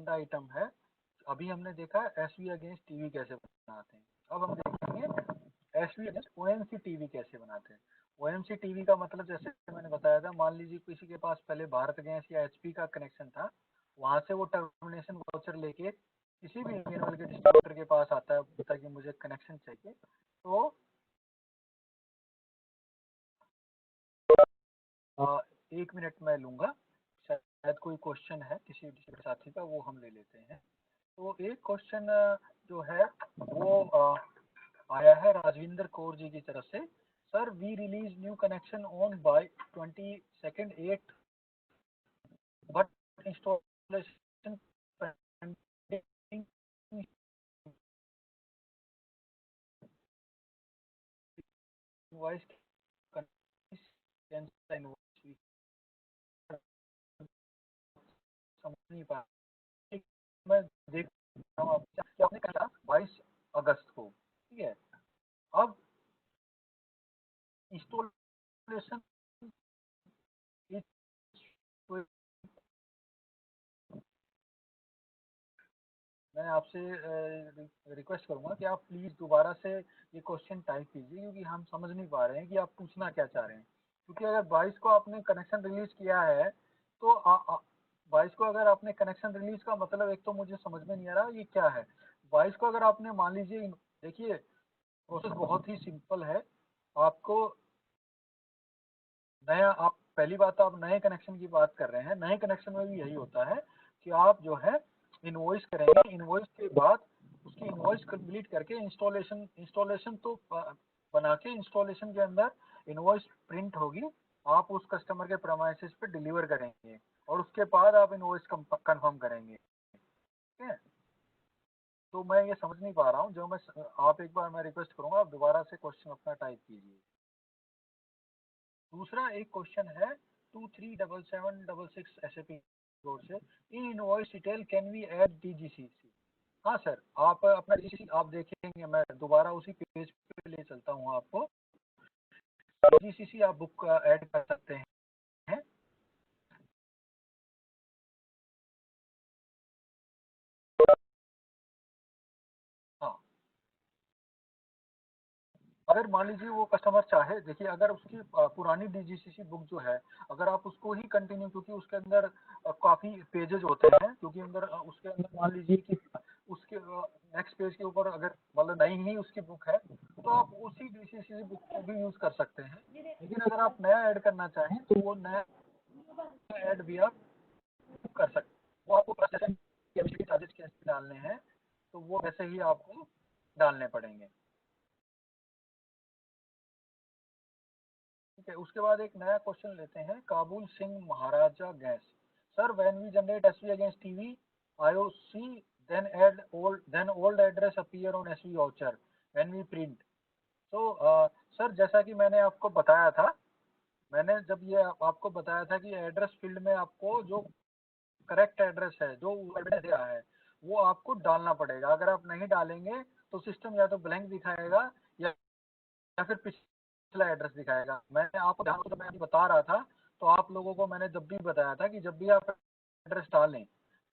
Item है। अभी हमने देखा एसवी अगेंस्ट टीवी कैसे बनाते हैं, अब हम देखेंगे एसवी अगेंस्ट ओएमसी टीवी कैसे बनाते हैं। ओएमसी टीवी का मतलब जैसे मैंने बताया था, मान लीजिए किसी के पास पहले भारत गैस या एचपी का कनेक्शन था, वहां से वो टर्मिनेशन वाउचर लेके किसी भी इंडियन ऑयल के डिस्ट्रीब्यूटर के पास आता है, बोलता है कि मुझे कनेक्शन चाहिए, तो एक मिनट में लूंगा, शायद कोई क्वेश्चन है किसी साथी का, वो हम ले लेते हैं। तो एक क्वेश्चन जो है वो आया है राजविंदर कौर जी की तरफ से। Sir, we release new connection on by 22nd 8 but installation invoice समझ नहीं पा, मैं देख रहा हूँ आपने कहा 22 अगस्त को, ठीक है। अब इंस्टॉलेशन मैं आपसे रिक्वेस्ट करूंगा कि आप प्लीज दोबारा से ये क्वेश्चन टाइप कीजिए, क्योंकि हम समझ नहीं पा रहे हैं कि आप पूछना क्या चाह रहे हैं। क्योंकि अगर 22 को आपने कनेक्शन रिलीज किया है, तो 22 को अगर आपने कनेक्शन रिलीज का मतलब, एक तो मुझे समझ में नहीं आ रहा ये क्या है। 22 को अगर आपने मान लीजिए, देखिए प्रोसेस बहुत ही सिंपल है। आपको नया, आप पहली बात तो आप नए कनेक्शन की बात कर रहे हैं, नए कनेक्शन में भी यही होता है कि आप जो है इनवॉइस करेंगे, इनवॉइस के बाद उसकी इनवॉइस कंप्लीट करके इंस्टॉलेशन तो बना के इंस्टॉलेशन के अंदर इनवॉइस प्रिंट होगी, आप उस कस्टमर के प्रेमाइसेस पे डिलीवर करेंगे और उसके बाद आप इनवॉइस कंफर्म करेंगे, ठीक है। तो मैं ये समझ नहीं पा रहा हूँ, जो मैं आप एक बार मैं रिक्वेस्ट करूंगा आप दोबारा से क्वेश्चन अपना टाइप कीजिए। दूसरा एक क्वेश्चन है 237766 SAP रोड से, in invoice detail can we add DGCC। हाँ सर, आप अपना DGCC आप देखेंगे, मैं दोबारा उसी पेज पे ले चलता हूँ आपको। DGCC आप बुक ऐड कर सकते हैं। हाँ, अगर मान लीजिए वो कस्टमर चाहे, देखिए अगर उसकी पुरानी DGCC बुक जो है, अगर आप उसको ही कंटिन्यू, क्योंकि उसके अंदर काफी पेजेस होते हैं, क्योंकि अंदर उसके अंदर मान लीजिए कि उसके नेक्स्ट पेज के ऊपर अगर मतलब नई ही उसकी बुक है, तो आप उसी DGCC बुक को भी यूज कर सकते हैं। लेकिन अगर आप नया ऐड करना चाहें तो वो नया ऐड भी आप कर सकते हैं। वो आपको प्रोसेसिंग चार्जेस कैसे डालने हैं, तो वो वैसे ही आपको डालने पड़ेंगे, ठीक है। उसके बाद एक नया क्वेश्चन लेते हैं, काबुल सिंह महाराजा गैस। Sir, when we generate SV against TV IOC, then old address appear on SV voucher when we print। तो सर, जैसा कि मैंने आपको बताया था, मैंने जब ये आपको बताया था कि एड्रेस फील्ड में आपको जो करेक्ट एड्रेस है, जो एड्रेस दिया है, वो आपको डालना पड़ेगा। अगर आप नहीं डालेंगे तो सिस्टम या तो ब्लैंक दिखाएगा या फिर पिछला एड्रेस दिखाएगा। मैंने आपको ध्यान से मैं अभी बता रहा था, तो आप लोगों को मैंने जब भी बताया था कि जब भी आप एड्रेस डालें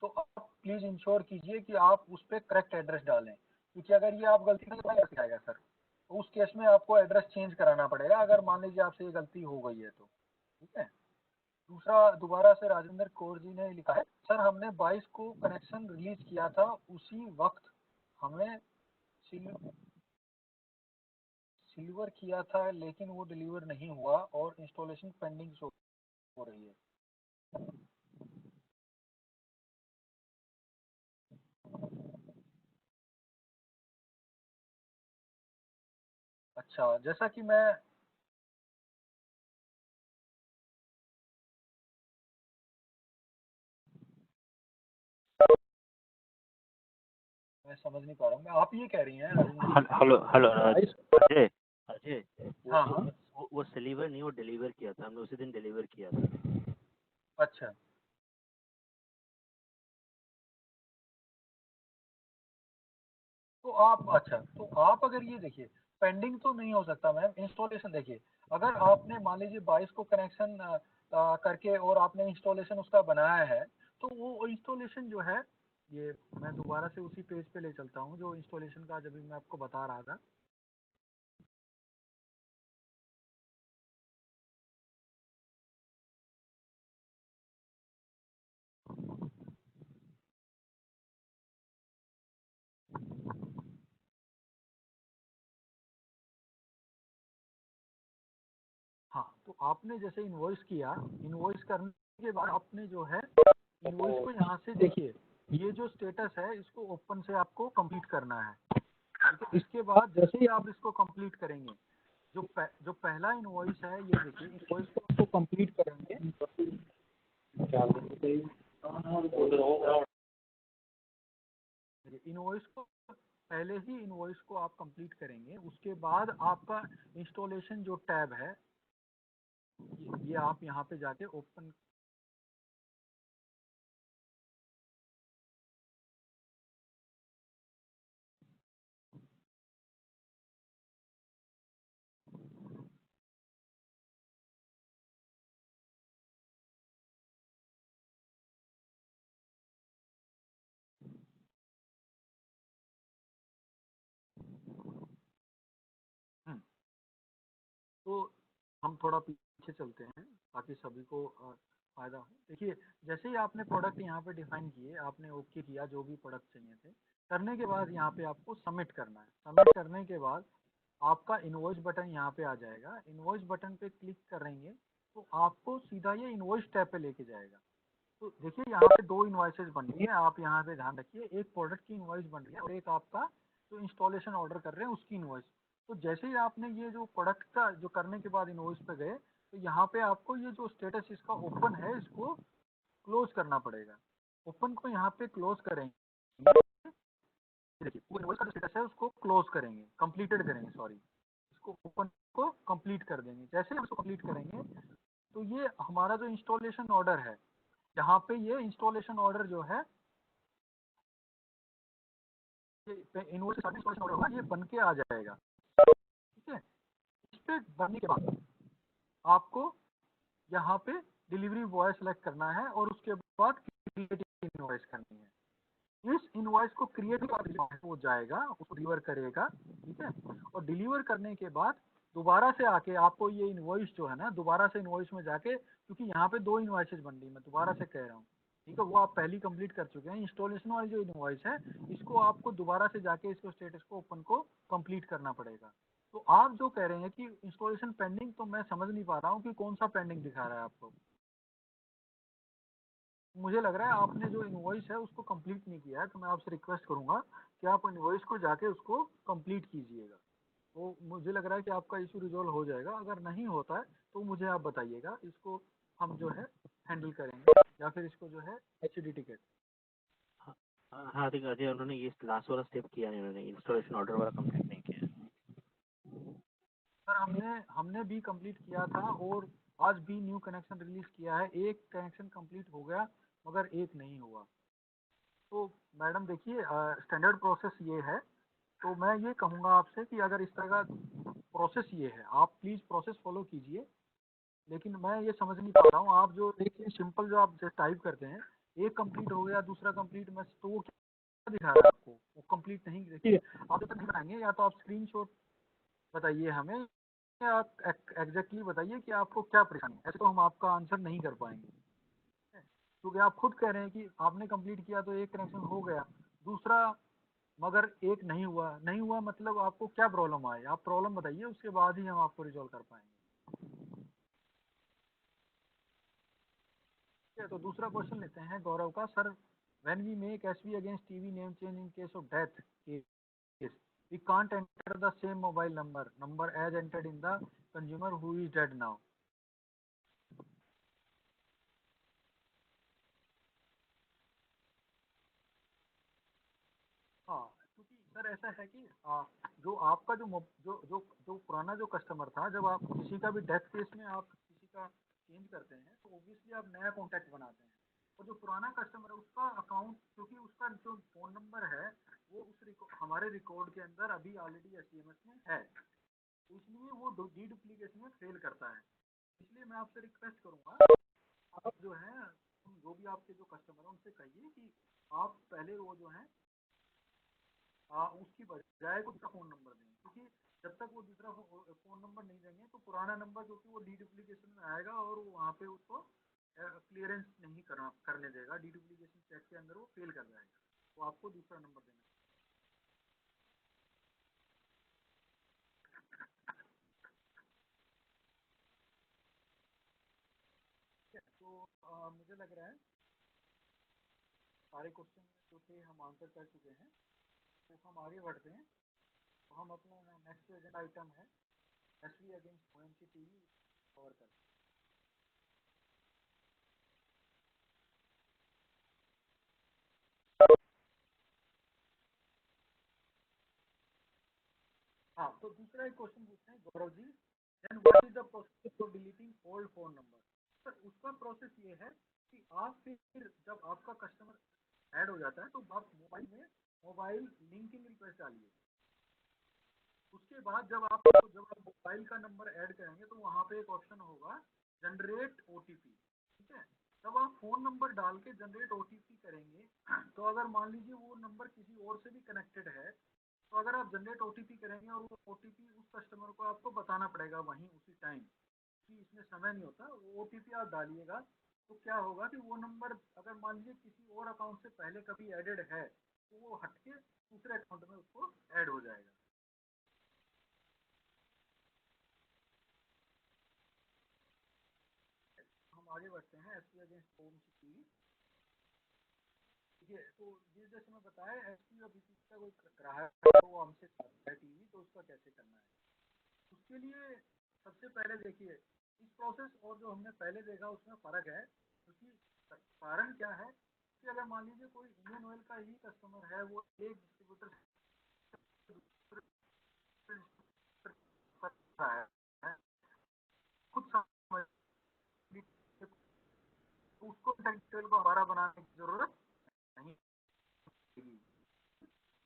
तो आप प्लीज इंश्योर कीजिए कि आप उस पर करेक्ट एड्रेस डालें, क्योंकि अगर ये आप गलती से दिखाएगा सर, तो उस केस में आपको एड्रेस चेंज कराना पड़ेगा, अगर मान लीजिए आपसे ये गलती हो गई है तो, ठीक है। दूसरा, दोबारा से राजेंद्र कौर जी ने लिखा है, सर हमने 22 को कनेक्शन रिलीज किया था, उसी वक्त हमें सिल्वर किया था, लेकिन वो डिलीवर नहीं हुआ और इंस्टॉलेशन पेंडिंग शो हो रही है। अच्छा, जैसा कि मैं समझ नहीं पा रहा हूँ, मैं आप ये कह रही हैं हेलो हेलो अजय अजय, हाँ हाँ, वो सिलीवर नहीं, वो डिलीवर किया था हमने, उसी दिन डिलीवर किया था। अच्छा तो आप अगर ये देखिए, पेंडिंग तो नहीं हो सकता मैम, इंस्टॉलेशन देखिए, अगर आपने मान लीजिए 22 को कनेक्शन करके और आपने इंस्टॉलेशन उसका बनाया है, तो वो इंस्टॉलेशन जो है ये मैं दोबारा से उसी पेज पे ले चलता हूँ जो इंस्टॉलेशन का जब मैं आपको बता रहा था। हाँ, तो आपने जैसे इन्वॉइस किया, इन्वॉइस करने के बाद आपने जो है इन्वॉइस को यहाँ से देखिए, ये जो स्टेटस है इसको ओपन से आपको कंप्लीट करना है। ठीक है, इसके बाद जैसे ही आप इसको कंप्लीट करेंगे, जो पहला इन्वॉइस है ये देखिए, इन्वॉइस को आपको कंप्लीट करेंगे। इन्वॉइस को पहले ही इन्वॉइस को आप कंप्लीट करेंगे, उसके बाद आपका इंस्टॉलेशन जो टैब है ये आप यहाँ पे जाके ओपन। तो हम थोड़ा पीछे चलते हैं ताकि सभी को फायदा हो। देखिए, जैसे ही आपने प्रोडक्ट यहाँ पे डिफाइन किए, आपने ओके किया जो भी प्रोडक्ट चाहिए थे, करने के बाद यहाँ पे आपको सबमिट करना है। सबमिट करने के बाद आपका इनवॉइस बटन यहाँ पे आ जाएगा। इनवॉइस बटन पे क्लिक करेंगे तो आपको सीधा ये इनवॉइस टैब पे लेके जाएगा। तो देखिए, यहाँ पे दो इनवॉइसेस बन रही है, आप यहाँ पे ध्यान रखिए, एक प्रोडक्ट की इनवॉइस बन रही है और एक आपका जो इंस्टॉलेशन ऑर्डर कर रहे हैं उसकी इनवॉइस। तो जैसे ही आपने ये जो प्रोडक्ट का जो करने के बाद इनवॉइस पे गए, तो यहाँ पे आपको ये जो स्टेटस इसका ओपन है इसको क्लोज करना पड़ेगा। ओपन को यहाँ पे क्लोज करेंगे, देखिए वो इनवॉइस का जो स्टेटस है उसको क्लोज करेंगे, कंप्लीटेड करेंगे, सॉरी, इसको ओपन को कंप्लीट कर देंगे। जैसे हम इसको कंप्लीट करेंगे तो ये हमारा जो इंस्टॉलेशन ऑर्डर है, यहाँ पे ये इंस्टॉलेशन ऑर्डर जो है इनवॉइस इंस्टॉलेशन ऑर्डर होगा, ये बन के आ जाएगा। ठीक है, इस पे बनने के बाद आपको यहाँ पे डिलीवरी बॉय सेलेक्ट करना है और उसके बाद क्रिएट इनवॉइस करनी है। इस इनवॉइस को क्रिएट हो जाएगा, उसको डिलीवर करेगा। ठीक है, और डिलीवर करने के बाद दोबारा से आके आपको ये इनवॉइस जो है ना, दोबारा से इनवॉइस में जाके, क्योंकि यहाँ पे दो इनवॉइसेस बन रही, मैं दोबारा से कह रहा हूँ, ठीक है, वो आप पहली कंप्लीट कर चुके हैं। इंस्टॉलेशन वाली जो इनवॉइस है इसको आपको दोबारा से जाके इसको स्टेटस को ओपन को कंप्लीट करना पड़ेगा। तो आप जो कह रहे हैं कि इंस्टॉलेशन पेंडिंग, तो मैं समझ नहीं पा रहा हूँ कि कौन सा पेंडिंग दिखा रहा है आपको। मुझे लग रहा है आपने जो इनवॉइस है उसको कंप्लीट नहीं किया है, तो मैं आपसे रिक्वेस्ट करूंगा कि आप इनवॉइस को जाके उसको कंप्लीट कीजिएगा। तो मुझे लग रहा है कि आपका इशू रिजॉल्व हो जाएगा। अगर नहीं होता है तो मुझे आप बताइएगा, इसको हम जो है हैंडल करेंगे, या फिर इसको जो है एचडी टिकट। हाँ हाँ, ठीक है अजय, उन्होंने ये लास्ट वाला स्टेप किया नहीं, उन्होंने इंस्टॉलेशन ऑर्डर वाला कंप्लीट नहीं किया। सर हमने भी कंप्लीट किया था और आज भी न्यू कनेक्शन रिलीज किया है। एक कनेक्शन कंप्लीट हो गया मगर एक नहीं हुआ। तो मैडम देखिए, स्टैंडर्ड प्रोसेस ये है। तो मैं ये कहूँगा आपसे कि अगर इस तरह का प्रोसेस ये है, आप प्लीज़ प्रोसेस फॉलो कीजिए। लेकिन मैं ये समझ नहीं पा रहा हूँ, आप जो देखिए सिंपल जो आप जैसे टाइप करते हैं, एक कंप्लीट हो गया दूसरा कंप्लीट, मैं तो वो क्या दिखा रहा है आपको, वो कंप्लीट नहीं। देखिए, आप जब तक नहीं बताएंगे, या तो आप स्क्रीनशॉट बताइए हमें, या आप एग्जैक्टली बताइए कि आपको क्या परेशानी है। ऐसे तो हम आपका आंसर नहीं कर पाएंगे, क्योंकि आप खुद कह रहे हैं कि आपने कंप्लीट किया तो एक कनेक्शन हो गया, दूसरा मगर एक नहीं हुआ। नहीं हुआ मतलब आपको क्या प्रॉब्लम आए, आप प्रॉब्लम बताइए, उसके बाद ही हम आपको रिजॉल्व कर पाएंगे। ठीक है, तो दूसरा क्वेश्चन लेते हैं गौरव का। Sir, when we make SV against TV name change in case of death case, we can't enter the same mobile number as entered in the consumer who is dead now. हाँ, क्योंकि sir ऐसा है कि जो आपका जो जो पुराना जो कस्टमर था, जब आप किसी का भी डेथ केस में आप किसी का चेंज करते हैं तो ऑब्वियसली आप नया कॉन्टैक्ट बनाते हैं। और जो पुराना कस्टमर है उसका अकाउंट, क्योंकि उसका जो फ़ोन नंबर है वो हमारे रिकॉर्ड के अंदर अभी ऑलरेडी एसटीएमएस में है, तो इसलिए वो डुप्लीकेशन में फेल करता है। इसलिए मैं आपसे रिक्वेस्ट करूंगा, आप जो है जो भी आपके जो कस्टमर हैं उनसे कहिए कि आप पहले वो जो है उसकी बजाय को दूसरा फ़ोन नंबर दें, क्योंकि जब तक वो दूसरा फ़ोन नंबर नहीं देंगे तो पुराना नंबर जो कि वो डीडुप्लीकेशन में आएगा और वहाँ पे उसको क्लियरेंस नहीं करने देगा, डीडुप्लीकेशन चेक के अंदर वो फेल कर जाएगा, तो आपको दूसरा नंबर देना है। तो मुझे लग रहा है सारे क्वेश्चन जो थे हम आंसर कर चुके हैं, तो हम आगे बढ़ते हैं। तो हम अपना नेक्स्ट एजेंडा आइटम है SV against OMC TV cover करते हैं। हाँ, तो दूसरा एक क्वेश्चन पूछते हैं Gaurav ji, then what is the process for deleting old phone number. Sir उसका प्रोसेस ये है कि आप फिर जब आपका कस्टमर ऐड हो जाता है तो आप मोबाइल में मोबाइल लिंकिंग रिक्वेस्ट डालिए। उसके बाद जब आप मोबाइल का नंबर ऐड करेंगे तो वहाँ पे एक ऑप्शन होगा जनरेट ओटीपी, ठीक है। जब आप फोन नंबर डाल के जनरेट ओटीपी करेंगे तो अगर मान लीजिए वो नंबर किसी और से भी कनेक्टेड है, तो अगर आप जनरेट ओटीपी करेंगे और वो ओटीपी उस कस्टमर को आपको बताना पड़ेगा वहीं उसी टाइम, कि इसमें समय नहीं होता, वो ओटीपी आप डालिएगा। तो क्या होगा कि वो नंबर अगर मान लीजिए किसी और अकाउंट से पहले कभी एडेड है तो वो हटके दूसरे अकाउंट में उसको ऐड हो जाएगा। हम आगे बढ़ते हैं एसपी अगेंस्ट ओएमसी टीवी। ठीक है, तो ये जैसे मैं बताया एसपी और बीपी का कोई ग्राहक है तो वो हमसे चाहता है टीवी, तो उसका कैसे करना है। उसके लिए सबसे पहले देखिए इस प्रोसेस और जो हमने पहले देखा उसमें फ़र्क है, क्योंकि कारण क्या है कि अगर मान लीजिए कोई इंडियन ऑयल का ही कस्टमर है, वो एक डिस्ट्रीब्यूटर कर रहा है खुद समझ लीजिए, तो उसको डिटेल को हमारा बनाने की जरूरत नहीं है।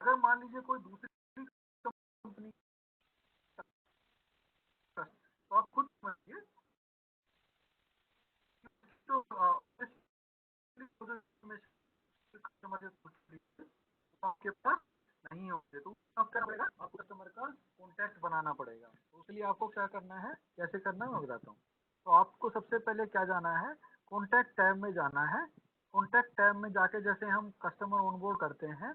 अगर मान लीजिए कोई दूसरी कंपनी का, तो आप खुद समझिए तो आपके पास नहीं होंगे तो आप क्या करेगा, आपको कस्टमर का कॉन्टैक्ट बनाना पड़ेगा। तो उसके लिए आपको क्या करना है, कैसे करना है मैं बताता हूँ। तो आपको सबसे पहले क्या जाना है, कॉन्टैक्ट टैब में जाना है। कॉन्टैक्ट टैब में जाके जैसे हम कस्टमर ऑनबोर्ड करते हैं,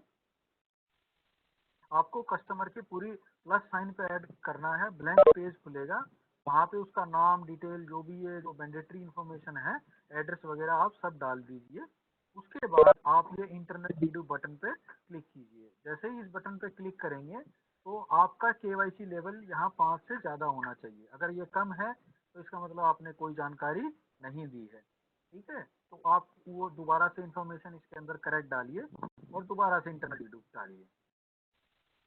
आपको कस्टमर की पूरी प्लस साइन पे ऐड करना है, ब्लैंक पेज खुलेगा, वहाँ पे उसका नाम डिटेल जो भी है जो मैंडेटरी इन्फॉर्मेशन है, एड्रेस वगैरह आप सब डाल दीजिए। उसके बाद आप ये इंटरनेट डीडू बटन पे क्लिक कीजिए। जैसे ही इस बटन पे क्लिक करेंगे तो आपका केवाईसी लेवल यहाँ 5 से ज़्यादा होना चाहिए। अगर ये कम है तो इसका मतलब आपने कोई जानकारी नहीं दी है, ठीक है। तो आप वो दोबारा से इंफॉर्मेशन इसके अंदर करेक्ट डालिए और दोबारा से इंटरनेट डीडू डालिए।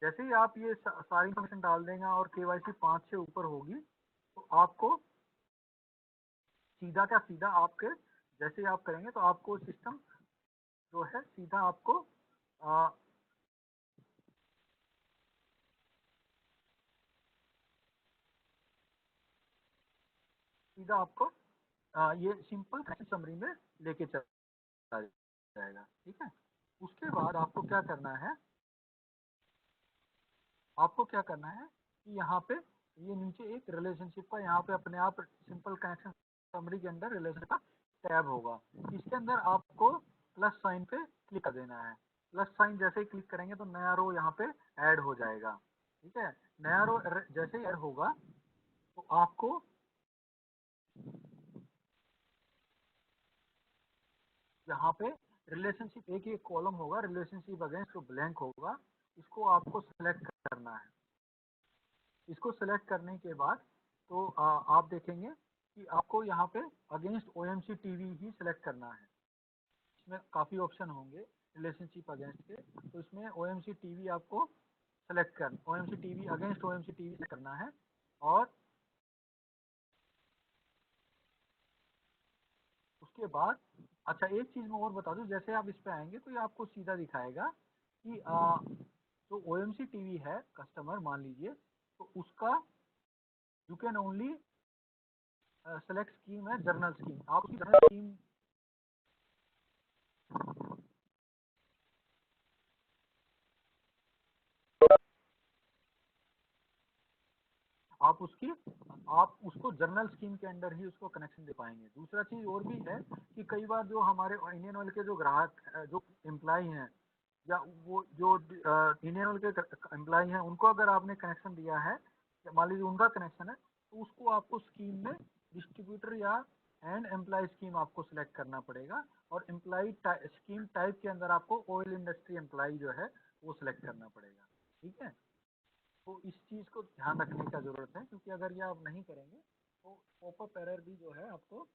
जैसे ही आप ये सारी इन्फॉर्मेशन डाल देंगे और केवाईसी 5 से ऊपर होगी तो आपको सीधा क्या सीधा आपके जैसे ही आप करेंगे तो आपको सिस्टम जो है सीधा आपको आ, सीधा आपको ये सिंपल समरी में लेके चला जाएगा, ठीक है। उसके बाद आपको क्या करना है, आपको क्या करना है कि यहाँ पे ये नीचे एक रिलेशनशिप का यहाँ पे अपने आप सिंपल कनेक्शन समरी के अंदर रिलेशन का टैब होगा। इसके अंदर आपको प्लस साइन पे क्लिक कर देना है। प्लस साइन जैसे ही क्लिक करेंगे तो नया रो यहाँ पे ऐड हो जाएगा, ठीक है। नया रो जैसे ही ऐड होगा तो आपको यहाँ पे रिलेशनशिप एक कॉलम होगा, रिलेशनशिप अगेंस्ट जो ब्लैंक होगा, इसको आपको सिलेक्ट करना है। इसको सेलेक्ट करने के बाद तो आप देखेंगे कि आपको यहाँ पे अगेंस्ट ओएमसी टीवी ही सिलेक्ट करना है। इसमें काफ़ी ऑप्शन होंगे रिलेशनशिप अगेंस्ट के, तो इसमें ओएमसी टीवी आपको सेलेक्ट कर OMC TV against OMC TV करना है। और उसके बाद अच्छा एक चीज़ मैं और बता दूं, जैसे आप इस पे आएंगे तो ये आपको सीधा दिखाएगा कि जो ओएमसी टीवी है कस्टमर मान लीजिए, तो उसका you can only select scheme है जर्नल स्कीम। आप उसकी जर्नल स्कीम आप उसको जनरल स्कीम के अंडर ही उसको कनेक्शन दे पाएंगे। दूसरा चीज़ और भी है कि कई बार जो हमारे इंडियन ऑयल के जो ग्राहक जो एम्प्लॉय हैं या वो जो इंडियन ऑयल के एम्प्लॉय हैं, उनको अगर आपने कनेक्शन दिया है, मान लीजिए उनका कनेक्शन है, तो उसको आपको स्कीम में डिस्ट्रीब्यूटर या एंड एम्प्लॉय स्कीम आपको सिलेक्ट करना पड़ेगा, और एम्प्लॉय स्कीम टाइप के अंदर आपको ऑयल इंडस्ट्री एम्प्लॉय जो है वो सिलेक्ट करना पड़ेगा। ठीक है, तो इस चीज़ को ध्यान रखने का ज़रूरत है, क्योंकि अगर ये आप नहीं करेंगे तो पॉपअप एरर भी जो है आपको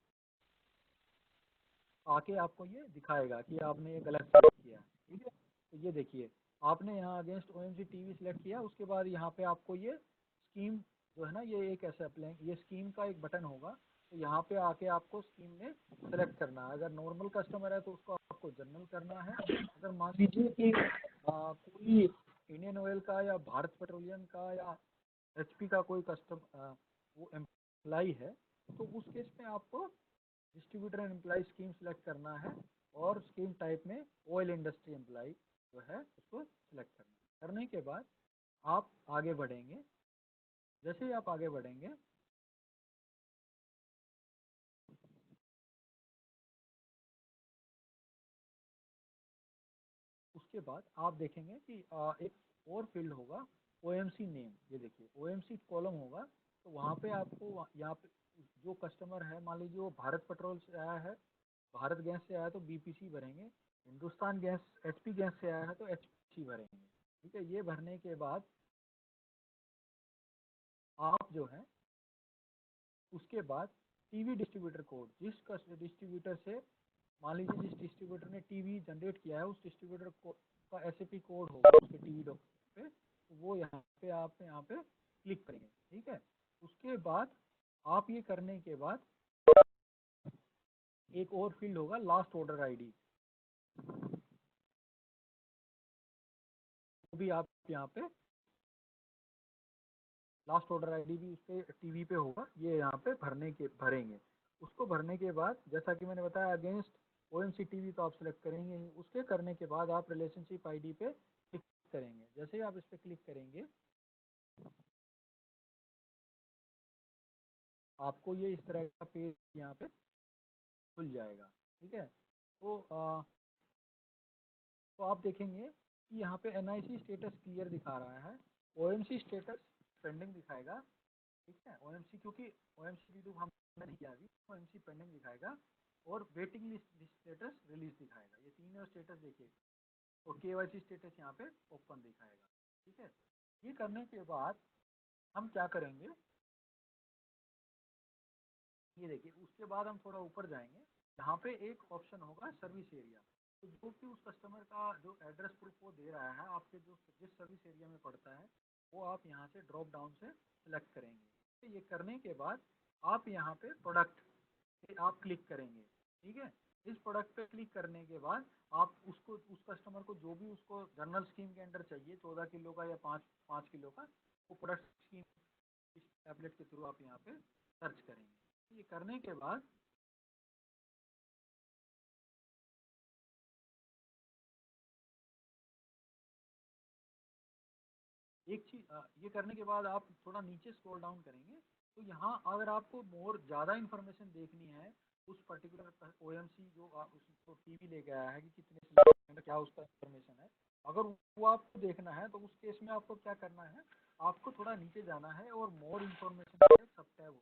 आके आपको ये दिखाएगा कि आपने ये गलत सेलेक्ट किया। ठीक है, तो ये देखिए आपने यहाँ अगेंस्ट OMC टीवी सिलेक्ट किया, उसके बाद यहाँ पे आपको ये स्कीम जो है ना, ये एक ऐसा अप्लाई, ये स्कीम का एक बटन होगा, तो यहाँ पे आके आपको स्कीम में सेलेक्ट करना है। अगर नॉर्मल कस्टमर है तो उसको आपको जनरल करना है। अगर मान लीजिए कि कोई इंडियन ऑयल का या भारत पेट्रोलियम का या HP का कोई वो एम्प्लाई है, तो उस केस में आपको distributor and employee scheme select करना है, और स्कीम टाइप में ऑयल इंडस्ट्री एम्प्लाई जो है उसको सिलेक्ट करना है। करने के बाद आप आगे बढ़ेंगे। जैसे ही आप आगे बढ़ेंगे, उसके बाद आप देखेंगे कि एक और फील्ड होगा OMC नेम। ये देखिए OMC कॉलम होगा, तो वहाँ पे आपको यहाँ पे जो कस्टमर है, मान लीजिए वो भारत पेट्रोल से आया है, भारत गैस से आया है तो BPC भरेंगे, हिंदुस्तान गैस HP गैस से आया है तो HPC भरेंगे। ठीक है, ये भरने के बाद आप जो है उसके बाद टीवी डिस्ट्रीब्यूटर कोड, जिस डिस्ट्रीब्यूटर से, मान लीजिए जिस डिस्ट्रीब्यूटर ने टीवी जनरेट किया है, उस डिस्ट्रीब्यूटर का SAP कोड होगा उसके टीवी डॉक्यूमेंट पे, तो वो आप यहाँ पे क्लिक करेंगे। ठीक है, उसके बाद आप ये करने के बाद एक और फील्ड होगा लास्ट ऑर्डर ID, वो भी आप यहाँ पे लास्ट ऑर्डर ID भी उसके टीवी पे होगा, ये यहाँ पे भरेंगे। उसको भरने के बाद जैसा कि मैंने बताया अगेंस्ट OMC टीवी तो आप सिलेक्ट करेंगे ही। उसके करने के बाद आप रिलेशनशिप ID पे क्लिक करेंगे। जैसे ही आप इस पे क्लिक करेंगे, आपको ये इस तरह का पेज यहाँ पे खुल जाएगा। ठीक है, तो आप देखेंगे कि यहाँ पे NIC स्टेटस क्लियर दिखा रहा है, OMC स्टेटस पेंडिंग दिखाएगा। ठीक है, OMC क्योंकि OMC डिडक्ट हमने नहीं किया अभी, OMC पेंडिंग दिखाएगा, और वेटिंग लिस्ट स्टेटस रिलीज दिखाएगा। ये तीनों स्टेटस देखिए, और KYC स्टेटस यहाँ पे ओपन दिखाएगा। ठीक है, ये करने के बाद हम क्या करेंगे, ये देखिए उसके बाद हम थोड़ा ऊपर जाएंगे, यहाँ पे एक ऑप्शन होगा सर्विस एरिया। तो जो कि उस कस्टमर का जो एड्रेस प्रूफ वो दे रहा है आपके जो जिस सर्विस एरिया में पड़ता है, वो आप यहाँ से ड्रॉप डाउन से सिलेक्ट करेंगे। तो ये करने के बाद आप यहाँ पे प्रोडक्ट पे आप क्लिक करेंगे। ठीक है, इस प्रोडक्ट पे क्लिक करने के बाद आप उसको उस कस्टमर को जो भी उसको जनरल स्कीम के अंडर चाहिए, 14 किलो का या 5 किलो का, वो प्रोडक्ट स्कीम इस टैबलेट के थ्रू आप यहाँ पे सर्च करेंगे। ये करने के बाद एक चीज ये करने के बाद आप थोड़ा नीचे स्क्रॉल डाउन करेंगे, तो यहाँ अगर आपको मोर ज़्यादा इन्फॉर्मेशन देखनी है उस पर्टिकुलर OMC जो आप उसको टीवी लेके आया है कि कितने क्या उसका इन्फॉर्मेशन है, अगर वो आपको देखना है तो उस केस में आपको क्या करना है, आपको थोड़ा नीचे जाना है और मोर इन्फॉर्मेशन सब टैब हो,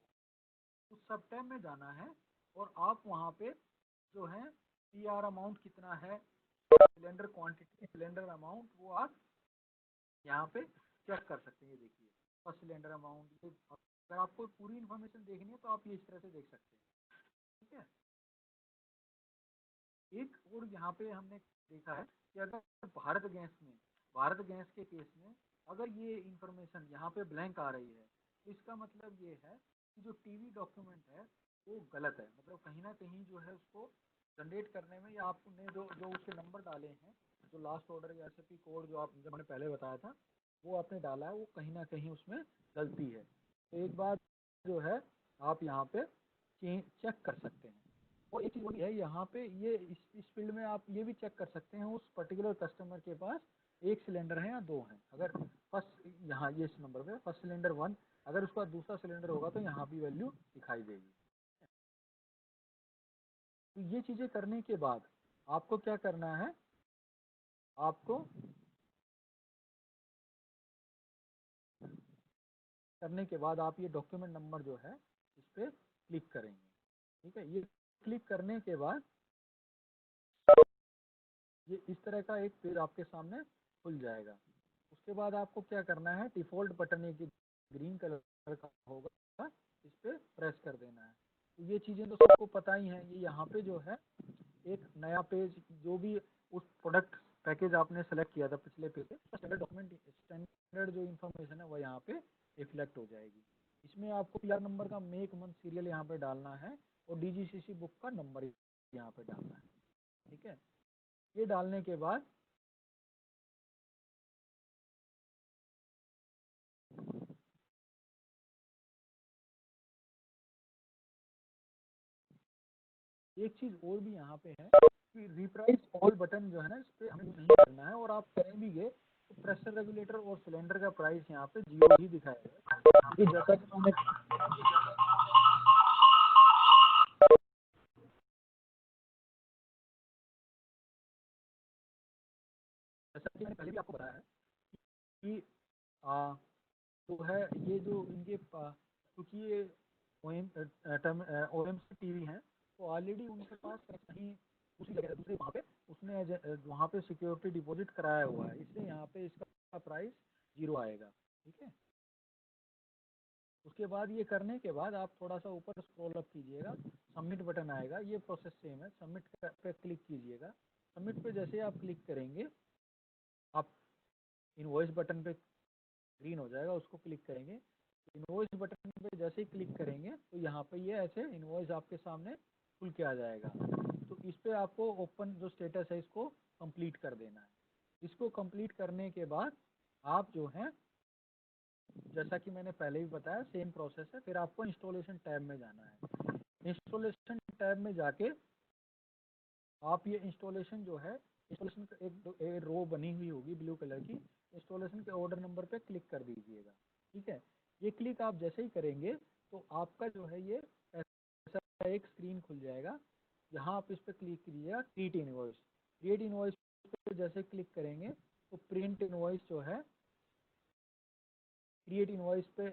उस सब टैब में जाना है, और आप वहाँ पे जो है PR अमाउंट कितना है, सिलेंडर क्वांटिटी, सिलेंडर अमाउंट, वो आप यहाँ पे चेक कर सकते हैं। ये देखिए फर्स्ट सिलेंडर अमाउंट, अगर आपको पूरी इन्फॉर्मेशन देखनी है तो आप ये इस तरह से देख सकते हैं। ठीक है, एक और यहाँ पे हमने देखा है कि अगर भारत गैस के केस में अगर ये इंफॉर्मेशन यहाँ पे ब्लैंक आ रही है, तो इसका मतलब ये है कि जो टीवी डॉक्यूमेंट है वो गलत है, मतलब कहीं ना कहीं जो है उसको जनरेट करने में, या आपने जो जो उसके नंबर डाले हैं, जो लास्ट ऑर्डर या SAP कोड जो आप जो मैंने पहले बताया था वो आपने डाला है, वो कहीं ना कहीं उसमें गलती है। तो एक बार जो है आप यहाँ पे चेक कर सकते हैं। और एक चीज़ वो है यहाँ पे, ये इस फील्ड में आप ये भी चेक कर सकते हैं उस पर्टिकुलर कस्टमर के पास एक सिलेंडर है या दो हैं। अगर फर्स्ट यहाँ ये इस नंबर पे फर्स्ट सिलेंडर 1, अगर उसका दूसरा सिलेंडर होगा तो यहाँ भी वैल्यू दिखाई देगी। तो ये चीज़ें करने के बाद आपको क्या करना है, आपको करने के बाद आप ये डॉक्यूमेंट नंबर जो है इस पर क्लिक करेंगे। ठीक है, ये क्लिक करने के बाद ये इस तरह का एक पेज आपके सामने खुल जाएगा। उसके बाद आपको क्या करना है, डिफ़ॉल्ट बटन एक ग्रीन कलर का होगा, इस पर प्रेस कर देना है। तो ये चीज़ें तो सबको पता ही हैं। ये यहाँ पे जो है एक नया पेज, जो भी उस प्रोडक्ट पैकेज आपने सेलेक्ट किया था पिछले पेज पे, स्टैंडर्ड डॉक्यूमेंट स्टैंडर्ड जो इन्फॉर्मेशन है वो यहाँ पे रिफ्लेक्ट हो जाएगी। इसमें आपको पीआर नंबर का मेक मंथ सीरियल यहाँ पे डालना है और डीजीसीसी बुक का नंबर यहाँ पे डालना है। ठीक है, ये डालने के बाद एक चीज़ और भी यहाँ पे है कि रिप्राइस ऑल बटन जो है ना, इस पर हमें नहीं करना है। और आप करें भी गए तो प्रेशर रेगुलेटर और सिलेंडर का प्राइस यहाँ पे 0 ही दिखाएगा, क्योंकि जैसा कि मैंने पहले भी आपको बताया है कि जो है ये जो इनके क्योंकि ये OM से टीवी हैं, तो ऑलरेडी उनके पास कहीं उसी जगह दूसरे वहाँ पे उसने वहाँ पे सिक्योरिटी डिपॉजिट कराया हुआ है, इसलिए यहाँ पे इसका प्राइस 0 आएगा। ठीक है, उसके बाद ये करने के बाद आप थोड़ा सा ऊपर स्क्रॉल अप कीजिएगा, सबमिट बटन आएगा। ये प्रोसेस सेम है, सबमिट पे क्लिक कीजिएगा। सबमिट पे जैसे आप क्लिक करेंगे, आप इनवॉइस बटन पे ग्रीन हो जाएगा, उसको क्लिक करेंगे। इनवॉइस बटन पे जैसे ही क्लिक करेंगे तो यहाँ पे ये ऐसे इनवॉइस आपके सामने खुल के आ जाएगा। तो इस पे आपको ओपन जो स्टेटस है इसको कंप्लीट कर देना है। इसको कंप्लीट करने के बाद आप जो है, जैसा कि मैंने पहले भी बताया, सेम प्रोसेस है। फिर आपको इंस्टॉलेशन टैब में जाना है। इंस्टॉलेशन टैब में जाके आप ये इंस्टॉलेशन जो है, इंस्टॉलेशन का एक रो बनी हुई होगी ब्लू कलर की, इंस्टॉलेशन के ऑर्डर नंबर पे क्लिक कर दीजिएगा। ठीक है, ये क्लिक आप जैसे ही करेंगे तो आपका जो है ये ऐसा एक स्क्रीन खुल जाएगा। यहाँ आप इस पर क्लिक कीजिएगा, क्रिएट इनवॉइस। क्रिएट इनवॉइस पे जैसे क्लिक करेंगे तो प्रिंट इनवॉइस जो है, क्रिएट इनवॉइस पे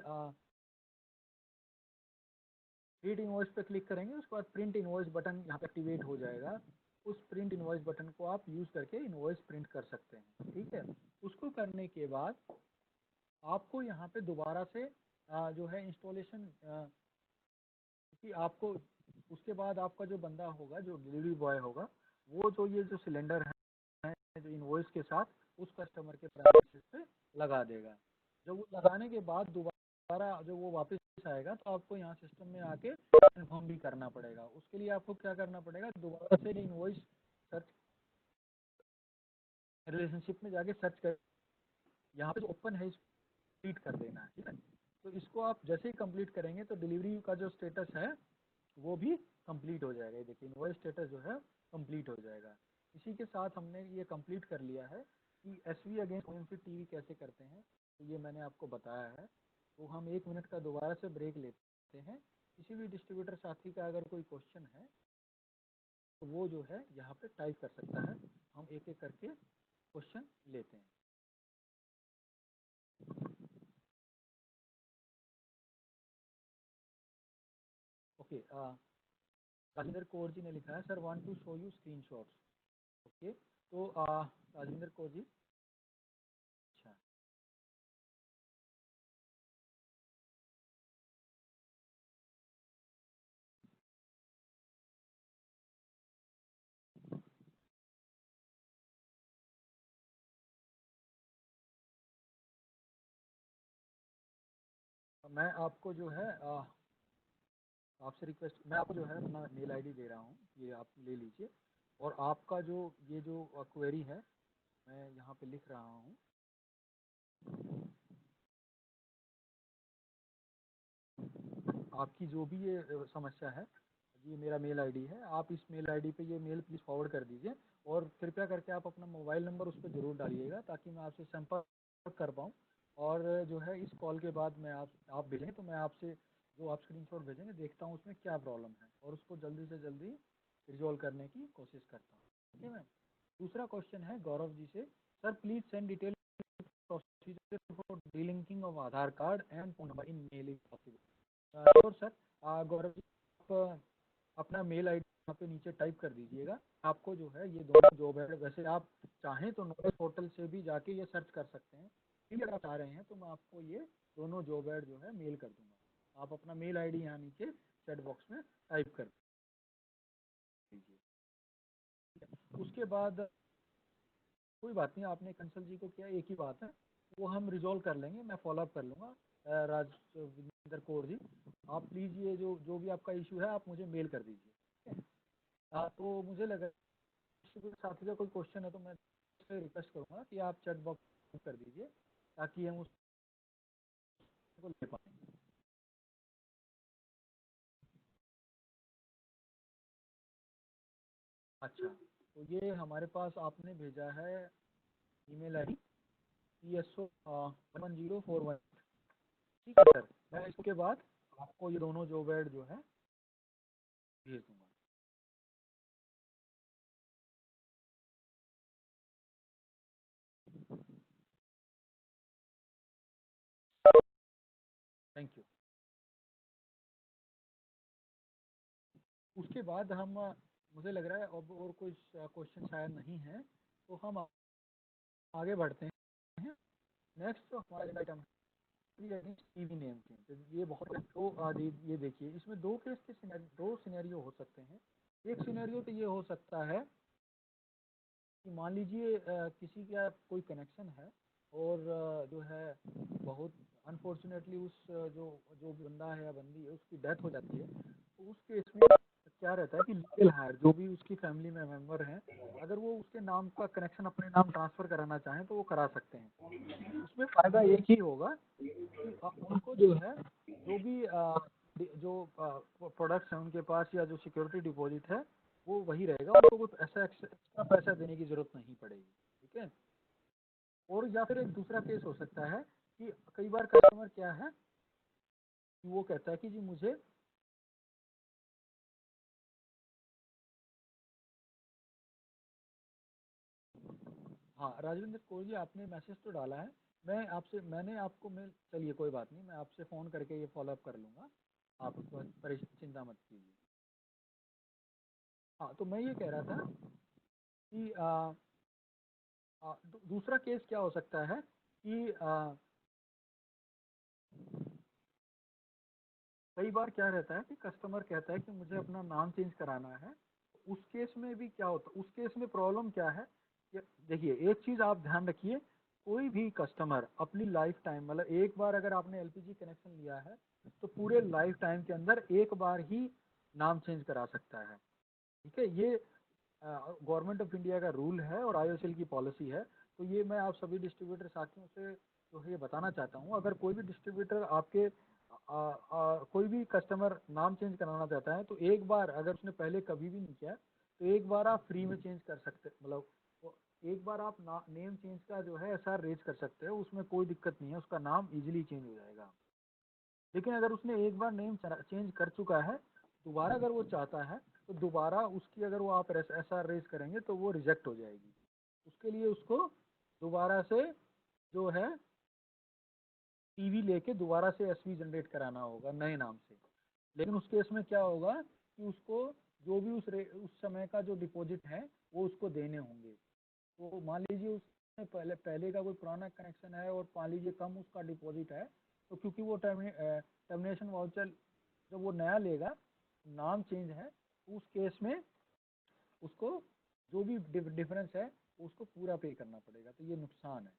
क्रिएट इनवॉइस पे क्लिक करेंगे। उसके बाद प्रिंट इनवॉइस बटन यहाँ पे एक्टिवेट हो जाएगा। उस प्रिंट इनवॉइस बटन को आप यूज़ करके इनवॉइस प्रिंट कर सकते हैं। ठीक है, उसको करने के बाद आपको यहाँ पे दोबारा से जो है इंस्टॉलेशन कि आपको उसके बाद आपका जो बंदा होगा, जो डिलीवरी बॉय होगा, वो जो ये जो सिलेंडर है जो इनवॉइस के साथ उस कस्टमर के प्राइस पे लगा देगा। जब वो लगाने के बाद दोबारा जब वो वापस आएगा तो आपको यहाँ सिस्टम में आके कंफर्म भी करना पड़ेगा। उसके लिए आपको क्या करना पड़ेगा, दोबारा से इनवॉइस सर्च रिलेशनशिप में जाके सर्च कर, यहाँ पे जो ओपन है इसको कंप्लीट कर देना है। ठीक है, तो इसको आप जैसे ही कंप्लीट करेंगे तो डिलीवरी का जो स्टेटस है वो भी कंप्लीट हो जाएगा। ये देखिए इनवॉइस स्टेटस जो है कंप्लीट हो जाएगा। इसी के साथ हमने ये कंप्लीट कर लिया है कि एसवी अगेंस्ट ओएमसी टीवी कैसे करते हैं, तो ये मैंने आपको बताया है। तो हम 1 मिनट का दोबारा से ब्रेक लेते हैं। किसी भी डिस्ट्रीब्यूटर साथी का अगर कोई क्वेश्चन है तो वो जो है यहाँ पे टाइप कर सकता है, हम एक एक करके क्वेश्चन लेते हैं। ओके, राजेंद्र कौर जी ने लिखा है, sir want to show you screenshots. Okay, तो राजेंद्र कौर जी, अच्छा मैं आपको जो है आपसे रिक्वेस्ट, मैं आपको जो है अपना मेल आईडी दे रहा हूँ, ये आप ले लीजिए। और आपका जो ये जो क्वेरी है मैं यहाँ पे लिख रहा हूँ। आपकी जो भी ये समस्या है, ये मेरा मेल आईडी है, आप इस मेल आईडी पे ये मेल प्लीज़ फॉरवर्ड कर दीजिए, और कृपया करके आप अपना मोबाइल नंबर उस पर ज़रूर डालिएगा ताकि मैं आपसे संपर्क कर पाऊँ। और जो है इस कॉल के बाद मैं आप भेजेंगे तो मैं आपसे जो आप स्क्रीनशॉट भेजेंगे देखता हूँ उसमें क्या प्रॉब्लम है और उसको जल्दी से जल्दी रिजॉल्व करने की कोशिश करता हूँ। ठीक है मैम। दूसरा क्वेश्चन है गौरव जी से, sir please send detail procedure for delinking of Aadhaar card and phone number in mail is possible. Sure sir. Gaurav ji आप अपना मेल आईडी यहाँ पे नीचे टाइप कर दीजिएगा। आपको जो है ये दोनों जॉब है, वैसे आप चाहें तो नॉलेज पोर्टल से भी जाके ये सर्च कर सकते हैं, ठीक है। अगर आप चाह रहे हैं तो मैं आपको ये दोनों जॉब ऐड जो है मेल कर दूंगा। आप अपना मेल आईडी यहाँ नीचे चैट बॉक्स में टाइप कर दीजिए। उसके बाद कोई बात नहीं, आपने कंसल जी को किया, एक ही बात है, वो हम रिजॉल्व कर लेंगे, मैं फॉलोअप कर लूँगा। राजविंदर कौर जी, आप प्लीज़ ये जो भी आपका इशू है आप मुझे मेल कर दीजिए, ठीक है। तो मुझे लगा कोई साथी का कोई क्वेश्चन है तो मैं रिक्वेस्ट करूँगा कि आप चैट बॉक्स कर दीजिए ताकि हम उसको ले पाएँ। अच्छा, तो ये हमारे पास आपने भेजा है ईमेल आई डी PSO 11041। ठीक है सर, मैं इसके बाद आपको ये दोनों जॉब ऐड जो है भेज दूंगा। Thank you. उसके बाद हम मुझे लग रहा है अब और कोई क्वेश्चन शायद नहीं है, तो हम आगे बढ़ते हैं। नेक्स्ट जो हमारा आइटम टीवी नेम चेंज, ये बहुत तो ये देखिए इसमें दो केस के दो सिनेरियो हो सकते हैं। एक सिनेरियो तो ये हो सकता है कि मान लीजिए किसी का कोई कनेक्शन है और जो है बहुत अनफॉर्चुनेटली उस जो जो बंदा है या बंदी है उसकी डेथ हो जाती है, तो उस केस में क्या रहता है कि लीगल हायर जो भी उसकी फैमिली में मेंबर हैं, अगर वो उसके नाम का कनेक्शन अपने नाम ट्रांसफ़र कराना चाहें तो वो करा सकते हैं। उसमें फ़ायदा एक ही होगा कि उनको जो है जो भी जो प्रोडक्ट्स हैं उनके पास या जो सिक्योरिटी डिपॉजिट है वो वही रहेगा, उनको कुछ ऐसा एक्स्ट्रा पैसा देने की ज़रूरत नहीं पड़ेगी। ठीक है। और या फिर एक दूसरा केस हो सकता है कि कई बार कस्टमर क्या है कि वो कहता है कि जी मुझे हाँ राजविंदर कौर जी, आपने मैसेज तो डाला है, मैंने आपको मेल, चलिए कोई बात नहीं, मैं आपसे फ़ोन करके ये फॉलोअप कर लूँगा, आप चिंता मत कीजिए। हाँ, तो मैं ये कह रहा था कि दूसरा केस क्या हो सकता है कि कई बार क्या रहता है कि कस्टमर कहता है कि मुझे अपना नाम चेंज कराना है। उस केस में भी क्या होता है, उस केस में प्रॉब्लम क्या है कि देखिए एक चीज़ आप ध्यान रखिए, कोई भी कस्टमर अपनी लाइफ टाइम मतलब एक बार अगर आपने एलपीजी कनेक्शन लिया है तो पूरे लाइफ टाइम के अंदर एक बार ही नाम चेंज करा सकता है। ठीक है, ये गवर्नमेंट ऑफ इंडिया का रूल है और आईओसीएल की पॉलिसी है। तो ये मैं आप सभी डिस्ट्रीब्यूटर साथियों से जो है ये बताना चाहता हूँ, अगर कोई भी डिस्ट्रीब्यूटर आपके कोई भी कस्टमर नाम चेंज कराना चाहता है तो एक बार अगर उसने पहले कभी भी नहीं किया तो एक बार आप फ्री में चेंज कर सकते, मतलब एक बार आप नेम चेंज का जो है एसआर रेज कर सकते हो, उसमें कोई दिक्कत नहीं है, उसका नाम इजीली चेंज हो जाएगा। लेकिन अगर उसने एक बार नेम चेंज कर चुका है, दोबारा अगर वो चाहता है तो दोबारा उसकी अगर वो आप एसआर रेज करेंगे तो वो रिजेक्ट हो जाएगी। उसके लिए उसको दोबारा से जो है टीवी लेके दोबारा से एसवी जनरेट कराना होगा नए नाम से। लेकिन उस केस में क्या होगा कि उसको जो भी उस समय का जो डिपॉजिट है वो उसको देने होंगे। तो मान लीजिए उसने पहले पहले का कोई पुराना कनेक्शन है और मान लीजिए कम उसका डिपॉजिट है, तो क्योंकि वो टर्मिनेशन वाउचर जब वो नया लेगा, नाम चेंज है, उस केस में उसको जो भी डिफरेंस है उसको पूरा पे करना पड़ेगा, तो ये नुकसान है।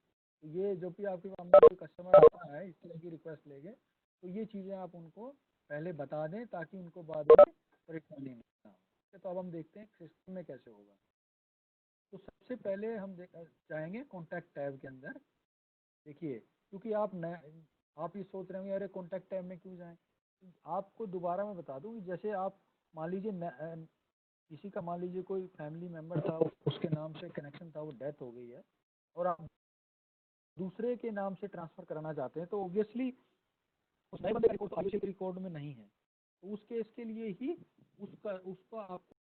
तो ये जो भी आपके सामने कोई कस्टमर आता है इस तरह की रिक्वेस्ट लेके, तो ये चीज़ें आप उनको पहले बता दें ताकि उनको बाद में परेशानी ना हो। तो अब हम देखते हैं सिस्टम में कैसे होगा। तो सबसे पहले हम जाएंगे कॉन्टैक्ट टैब के अंदर। देखिए क्योंकि आप ये सोच रहे होंगे अरे कॉन्टैक्ट टैब में क्यों जाएं, आपको दोबारा मैं बता दूं कि जैसे आप मान लीजिए किसी का, मान लीजिए कोई फैमिली मेम्बर था, उसके नाम से कनेक्शन था, वो डेथ हो गई है और आप दूसरे के नाम से ट्रांसफर कराना चाहते हैं, तो ऑब्वियसली उस नए बंदे का रिकॉर्ड तो आईओसी के रिकॉर्ड में नहीं है, तो उस केस के लिए ही उसका आपको